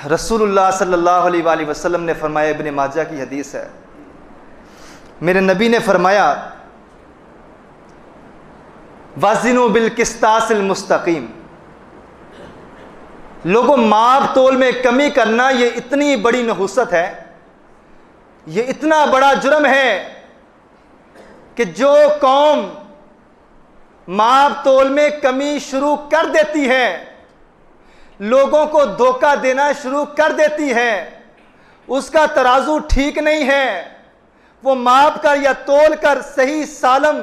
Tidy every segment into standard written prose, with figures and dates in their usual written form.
رسول اللہ صلی اللہ علیہ وآلہ وسلم نے فرمایا، ابن ماجہ کی حدیث ہے، میرے نبی نے فرمایا وَازِنُوا بِالْقِسْطَاسِ الْمُسْتَقِيمِ، لوگوں ماپ تول میں کمی کرنا یہ اتنی بڑی نحوست ہے، یہ اتنا بڑا جرم ہے کہ جو قوم ماپ تول میں کمی شروع کر دیتی ہے، لوگوں کو دھوکہ دینا شروع کر دیتی ہے، اس کا ترازو ٹھیک نہیں ہے، وہ ماپ کر یا تول کر صحیح سالم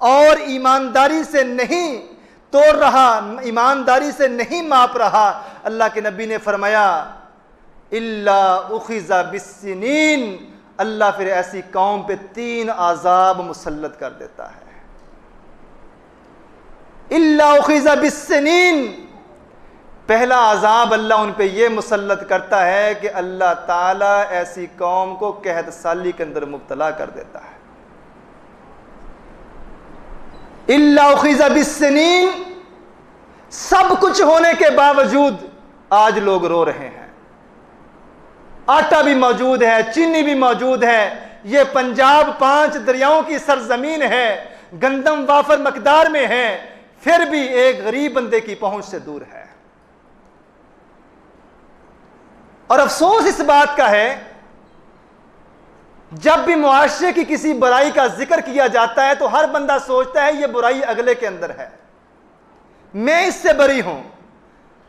اور ایمانداری سے نہیں توڑ رہا، ایمانداری سے نہیں ماپ رہا، اللہ کے نبی نے فرمایا إِلَّا أُخِذَ بِالسِّنِينَ، اللہ پھر ایسی قوم پہ 3 عذاب مسلط کر دیتا ہے۔ إِلَّا أُخِذَ بِالسِّنِينَ، پہلا عذاب اللہ ان پہ یہ مسلط کرتا ہے کہ اللہ تعالیٰ ایسی قوم کو قحط سالی کے اندر مبتلا کر دیتا ہے۔ إِلَّا أُخِذَ بِالسِّنِينَ، سب کچھ ہونے کے باوجود آج لوگ رو رہے ہیں، آٹا بھی موجود ہے، چینی بھی موجود ہے، یہ پنجاب 5 دریاؤں کی سرزمین ہے، گندم وافر مقدار میں ہے، پھر بھی ایک غریب بندے کی پہنچ سے دور ہے۔ اور افسوس اس بات کا ہے جب بھی معاشرے کی کسی برائی کا ذکر کیا جاتا ہے تو ہر بندہ سوچتا ہے یہ برائی اگلے کے اندر ہے، میں اس سے بری ہوں،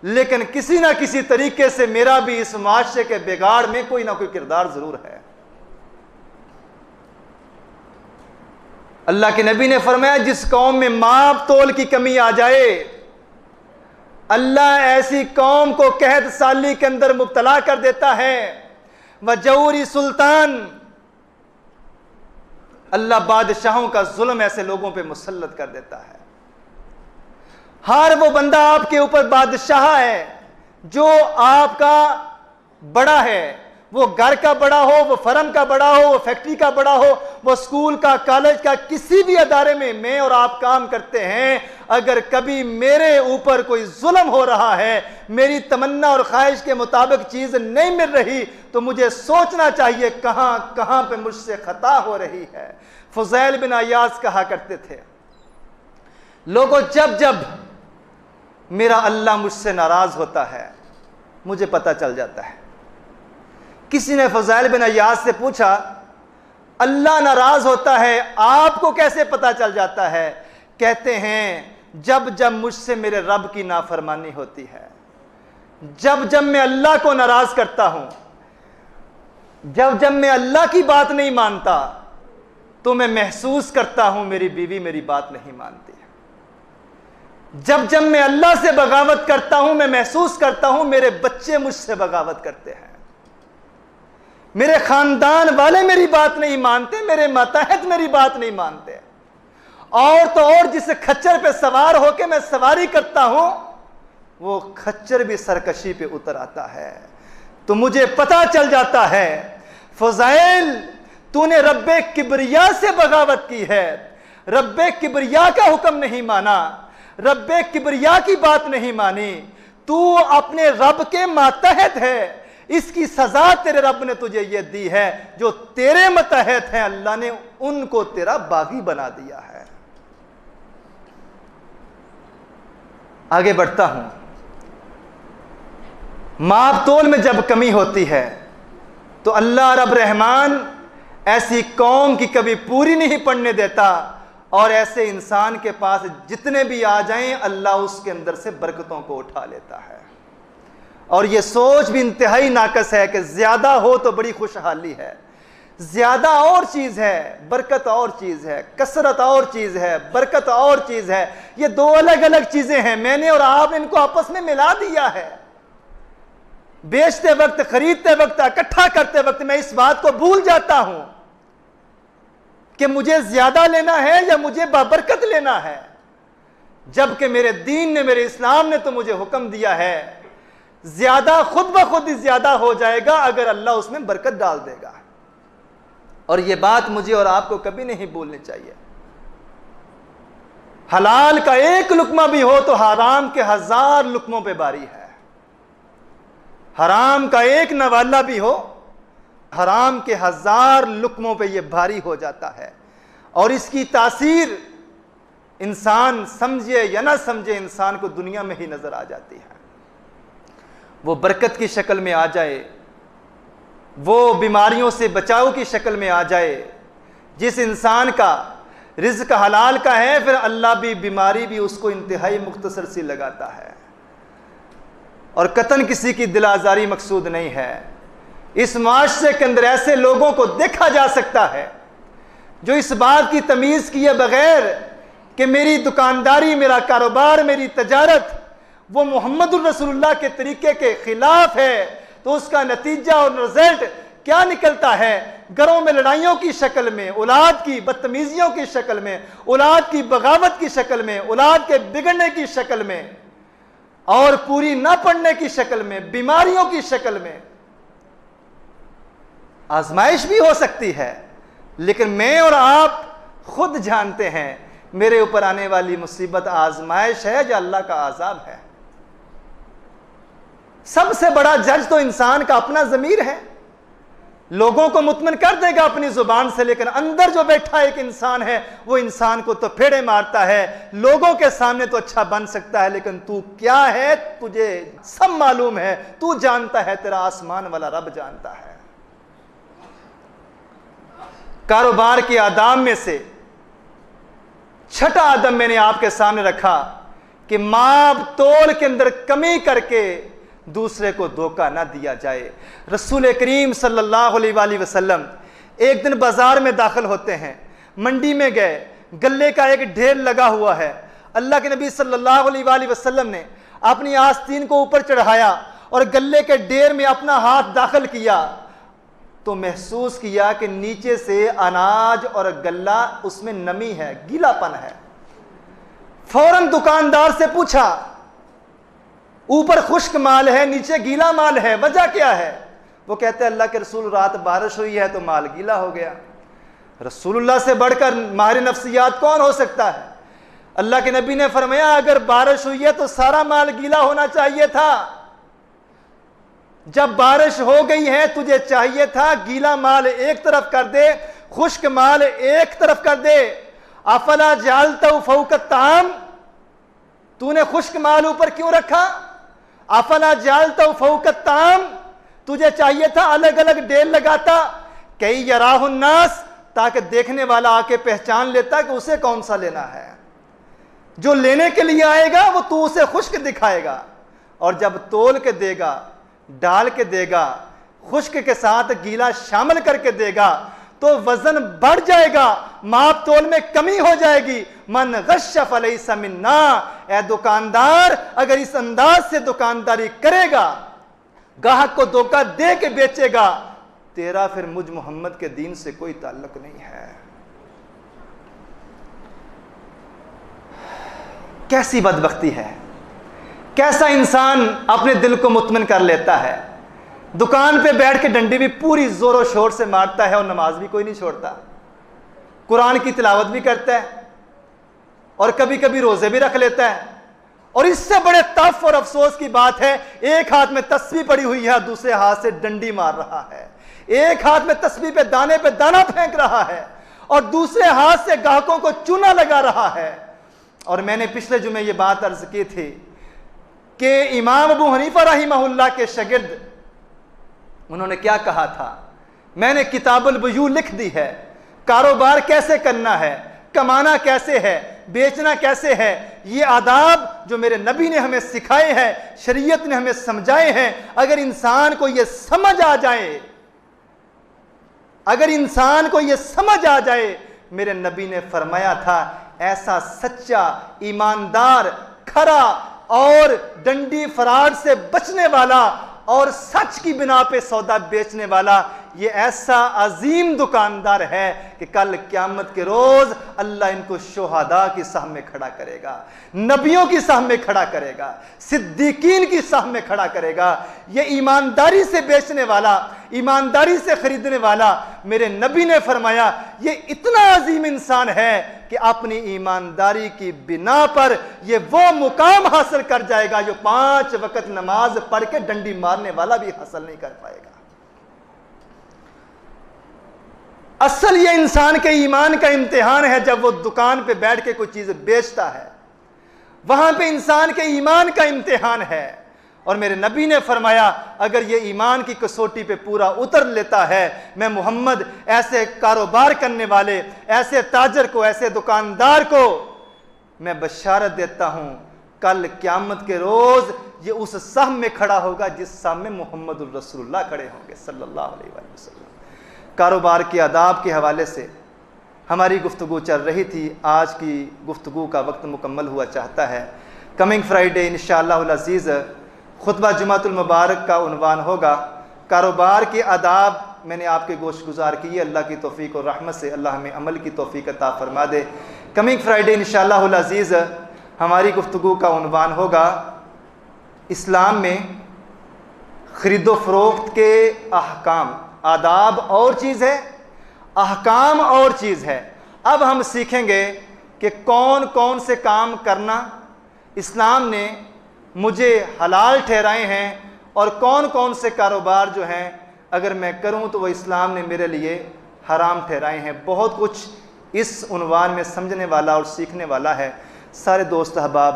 لیکن کسی نہ کسی طریقے سے میرا بھی اس معاشرے کے بگاڑ میں کوئی نہ کوئی کردار ضرور ہے۔ اللہ کے نبی نے فرمایا جس قوم میں ماپ تول کی کمی آ جائے، اللہ ایسی قوم کو قحط سالی کے اندر مبتلا کر دیتا ہے۔ وجوری سلطان، اللہ بادشاہوں کا ظلم ایسے لوگوں پہ مسلط کر دیتا ہے۔ ہر وہ بندہ آپ کے اوپر بادشاہ ہے جو آپ کا بڑا ہے، وہ گھر کا بڑا ہو، وہ فرم کا بڑا ہو، وہ فیکٹری کا بڑا ہو، وہ اسکول کا، کالج کا، کسی بھی ادارے میں اور آپ کام کرتے ہیں، اگر کبھی میرے اوپر کوئی ظلم ہو رہا ہے، میری تمنا اور خواہش کے مطابق چیز نہیں مل رہی، تو مجھے سوچنا چاہیے کہاں کہاں پہ مجھ سے خطا ہو رہی ہے۔ فضیل بن عیاض کہا کرتے تھے لوگوں جب میرا اللہ مجھ سے ناراض ہوتا ہے مجھے پتہ چل جاتا ہے۔ کسی نے فضیل بن عیاض سے پوچھا اللہ ناراض ہوتا ہے آپ کو کیسے پتہ چل جاتا ہے؟ کہتے ہیں جب مجھ سے میرے رب کی نافرمانی ہوتی ہے، جب میں اللہ کو ناراض کرتا ہوں، جب میں اللہ کی بات نہیں مانتا تو میں محسوس کرتا ہوں میری بیوی میری بات نہیں مانتی، جب میں اللہ سے بغاوت کرتا ہوں میں محسوس کرتا ہوں میرے بچے مجھ سے بغاوت کرتے ہیں، میرے خاندان والے میری بات نہیں مانتے، میرے ماتحت میری بات نہیں مانتے، اور تو اور جس کھچر پہ سوار ہو کے میں سواری کرتا ہوں وہ کھچر بھی سرکشی پہ اتر آتا ہے، تو مجھے پتہ چل جاتا ہے فضائل تو نے رب کبریا سے بغاوت کی ہے، رب کبریا کا حکم نہیں مانا، رب کبریا کی بات نہیں مانی، تو اپنے رب کے ماتحت ہے، اس کی سزا تیرے رب نے تجھے یہ دی ہے، جو تیرے ماتحت ہیں اللہ نے ان کو تیرا باغی بنا دیا ہے۔ آگے بڑھتا ہوں، ماپ تول میں جب کمی ہوتی ہے تو اللہ رب رحمان ایسی قوم کی کبھی پوری نہیں پڑنے دیتا، اور ایسے انسان کے پاس جتنے بھی آ جائیں اللہ اس کے اندر سے برکتوں کو اٹھا لیتا ہے۔ اور یہ سوچ بھی انتہائی ناقص ہے کہ زیادہ ہو تو بڑی خوشحالی ہے، زیادہ اور چیز ہے، برکت اور چیز ہے، کثرت اور چیز ہے، برکت اور چیز ہے، یہ دو الگ الگ چیزیں ہیں، میں نے اور آپ نے ان کو آپس میں ملا دیا ہے۔ بیچتے وقت، خریدتے وقت، اکٹھا کرتے وقت میں اس بات کو بھول جاتا ہوں کہ مجھے زیادہ لینا ہے یا مجھے بابرکت لینا ہے، جبکہ میرے دین نے، میرے اسلام نے تو مجھے حکم دیا ہے زیادہ خود بخود ہی زیادہ ہو جائے گا اگر اللہ اس میں برکت ڈال دے گا، اور یہ بات مجھے اور آپ کو کبھی نہیں بھولنی چاہیے۔ حلال کا ایک لقمہ بھی ہو تو حرام کے 1000 لقموں پہ باری ہے۔ حرام کا ایک نوالا بھی ہو، حرام کے 1000 لقموں پہ یہ بھاری ہو جاتا ہے، اور اس کی تاثیر انسان سمجھے یا نہ سمجھے انسان کو دنیا میں ہی نظر آ جاتی ہے۔ وہ برکت کی شکل میں آ جائے، وہ بیماریوں سے بچاؤ کی شکل میں آ جائے۔ جس انسان کا رزق حلال کا ہے، پھر اللہ بھی بیماری بھی اس کو انتہائی مختصر سی لگاتا ہے، اور قطعاً کسی کی دل آزاری مقصود نہیں ہے۔ اس معاشرے کے اندر ایسے لوگوں کو دیکھا جا سکتا ہے جو اس بات کی تمیز کیے بغیر کہ میری دکانداری، میرا کاروبار، میری تجارت وہ محمد الرسول اللہ کے طریقے کے خلاف ہے، تو اس کا نتیجہ اور رزلٹ کیا نکلتا ہے؟ گھروں میں لڑائیوں کی شکل میں، اولاد کی بدتمیزیوں کی شکل میں، اولاد کی بغاوت کی شکل میں، اولاد کے بگڑنے کی شکل میں، اور پوری نہ پڑھنے کی شکل میں، بیماریوں کی شکل میں۔ آزمائش بھی ہو سکتی ہے، لیکن میں اور آپ خود جانتے ہیں میرے اوپر آنے والی مصیبت آزمائش ہے یا اللہ کا عذاب ہے۔ سب سے بڑا جج تو انسان کا اپنا ضمیر ہے، لوگوں کو مطمئن کر دے گا اپنی زبان سے، لیکن اندر جو بیٹھا ایک انسان ہے وہ انسان کو تو پھیڑے مارتا ہے۔ لوگوں کے سامنے تو اچھا بن سکتا ہے، لیکن تو کیا ہے تجھے سب معلوم ہے، تو جانتا ہے، تیرا آسمان والا رب جانتا ہے۔ کاروبار کے آداب میں سے چھٹا آدم میں نے آپ کے سامنے رکھا کہ ماب تول کے اندر کمی کر کے دوسرے کو دھوکہ نہ دیا جائے۔ رسول کریم صلی اللہ علیہ وآلہ وسلم ایک دن بازار میں داخل ہوتے ہیں، منڈی میں گئے، گلے کا ایک ڈھیر لگا ہوا ہے۔ اللہ کے نبی صلی اللہ علیہ وآلہ وسلم نے اپنی آستین کو اوپر چڑھایا اور گلے کے ڈھیر میں اپنا ہاتھ داخل کیا تو محسوس کیا کہ نیچے سے اناج اور گلہ اس میں نمی ہے، گیلا پن ہے۔ فوراً دکاندار سے پوچھا، اوپر خشک مال ہے نیچے گیلا مال ہے، وجہ کیا ہے؟ وہ کہتے ہیں اللہ کے رسول رات بارش ہوئی ہے تو مال گیلا ہو گیا۔ رسول اللہ سے بڑھ کر ماہر نفسیات کون ہو سکتا ہے؟ اللہ کے نبی نے فرمایا اگر بارش ہوئی ہے تو سارا مال گیلا ہونا چاہیے تھا، جب بارش ہو گئی ہے تجھے چاہیے تھا گیلا مال ایک طرف کر دے، خشک مال ایک طرف کر دے۔ افلا جعلتہ فوق الطعام، تو نے خشک مال اوپر کیوں رکھا؟ افلا جعلتہ فوق الطعام، تجھے چاہیے تھا الگ الگ ڈیل لگاتا، کئی یراہ الناس، تاکہ دیکھنے والا آ کے پہچان لیتا کہ اسے کون سا لینا ہے۔ جو لینے کے لیے آئے گا وہ تو اسے خشک دکھائے گا، اور جب تول کے دے گا، ڈال کے دے گا، خشک کے ساتھ گیلا شامل کر کے دے گا تو وزن بڑھ جائے گا، ماپ تول میں کمی ہو جائے گی۔ من غش فلیس منا، اے دکاندار اگر اس انداز سے دکانداری کرے گا، گاہک کو دھوکہ دے کے بیچے گا، تیرا پھر مجھ محمد کے دین سے کوئی تعلق نہیں ہے۔ کیسی بدبختی ہے، کیسا انسان اپنے دل کو مطمئن کر لیتا ہے، دکان پہ بیٹھ کے ڈنڈی بھی پوری زور و شور سے مارتا ہے اور نماز بھی کوئی نہیں چھوڑتا، قرآن کی تلاوت بھی کرتا ہے اور کبھی کبھی روزے بھی رکھ لیتا ہے، اور اس سے بڑے تف اور افسوس کی بات ہے ایک ہاتھ میں تسبیح پڑی ہوئی ہے، دوسرے ہاتھ سے ڈنڈی مار رہا ہے، ایک ہاتھ میں تسبیح پہ دانہ پھینک رہا ہے اور دوسرے ہاتھ سے گاہکوں کو چونا لگا رہا ہے۔ اور میں نے پچھلے جمعے یہ بات عرض کی تھی کہ امام ابو حنیفہ رحمہ اللہ کے شاگرد انہوں نے کیا کہا تھا، میں نے کتاب البیوع لکھ دی ہے، کاروبار کیسے کرنا ہے، کمانا کیسے ہے، بیچنا کیسے ہے، یہ آداب جو میرے نبی نے ہمیں سکھائے ہیں، شریعت نے ہمیں سمجھائے ہیں، اگر انسان کو یہ سمجھ آ جائے، اگر انسان کو یہ سمجھ آ جائے، میرے نبی نے فرمایا تھا ایسا سچا، ایماندار، کھرا اور ڈنڈی فراڈ سے بچنے والا اور سچ کی بنا پہ سودا بیچنے والا یہ ایسا عظیم دکاندار ہے کہ کل قیامت کے روز اللہ ان کو شہداء کی صف میں کھڑا کرے گا، نبیوں کی صف میں کھڑا کرے گا، صدیقین کی صف میں کھڑا کرے گا۔ یہ ایمانداری سے بیچنے والا، ایمانداری سے خریدنے والا، میرے نبی نے فرمایا یہ اتنا عظیم انسان ہے کہ اپنی ایمانداری کی بنا پر یہ وہ مقام حاصل کر جائے گا جو 5 وقت نماز پڑھ کے ڈنڈی مارنے والا بھی حاصل نہیں کر پائے گا۔ اصل یہ انسان کے ایمان کا امتحان ہے جب وہ دکان پہ بیٹھ کے کوئی چیز بیچتا ہے، وہاں پہ انسان کے ایمان کا امتحان ہے۔ اور میرے نبی نے فرمایا اگر یہ ایمان کی کسوٹی پہ پورا اتر لیتا ہے، میں محمد ایسے کاروبار کرنے والے، ایسے تاجر کو، ایسے دکاندار کو میں بشارت دیتا ہوں کل قیامت کے روز یہ اس صف میں کھڑا ہوگا جس صف میں محمد الرسول اللہ کھڑے ہوں گے صلی اللہ علیہ وآلہ وسلم۔ کاروبار کے آداب کے حوالے سے ہماری گفتگو چل رہی تھی، آج کی گفتگو کا وقت مکمل ہوا چاہتا ہے۔ کمنگ فرائیڈے انشاءاللہ العزیز خطبہ جمعۃ المبارک کا عنوان ہوگا کاروبار کے آداب۔ میں نے آپ کے گوش گزار کیے، اللہ کی توفیق اور رحمت سے اللہ ہمیں عمل کی توفیق عطا فرما دے۔ کمنگ فرائیڈے انشاءاللہ العزیز ہماری گفتگو کا عنوان ہوگا اسلام میں خرید و فروخت کے احکام۔ آداب اور چیز ہے، احکام اور چیز ہے۔ اب ہم سیکھیں گے کہ کون کون سے کام کرنا اسلام نے مجھے حلال ٹھہرائے ہیں اور کون کون سے کاروبار جو ہیں اگر میں کروں تو وہ اسلام نے میرے لیے حرام ٹھہرائے ہیں۔ بہت کچھ اس عنوان میں سمجھنے والا اور سیکھنے والا ہے۔ سارے دوست احباب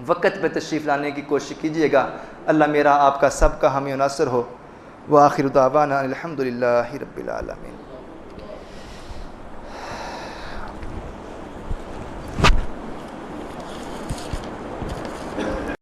وقت پہ تشریف لانے کی کوشش کیجیے گا۔ اللہ میرا آپ کا سب کا حامی و ناصر ہو۔ وآخر دعوانا الحمدللہ رب العالمین۔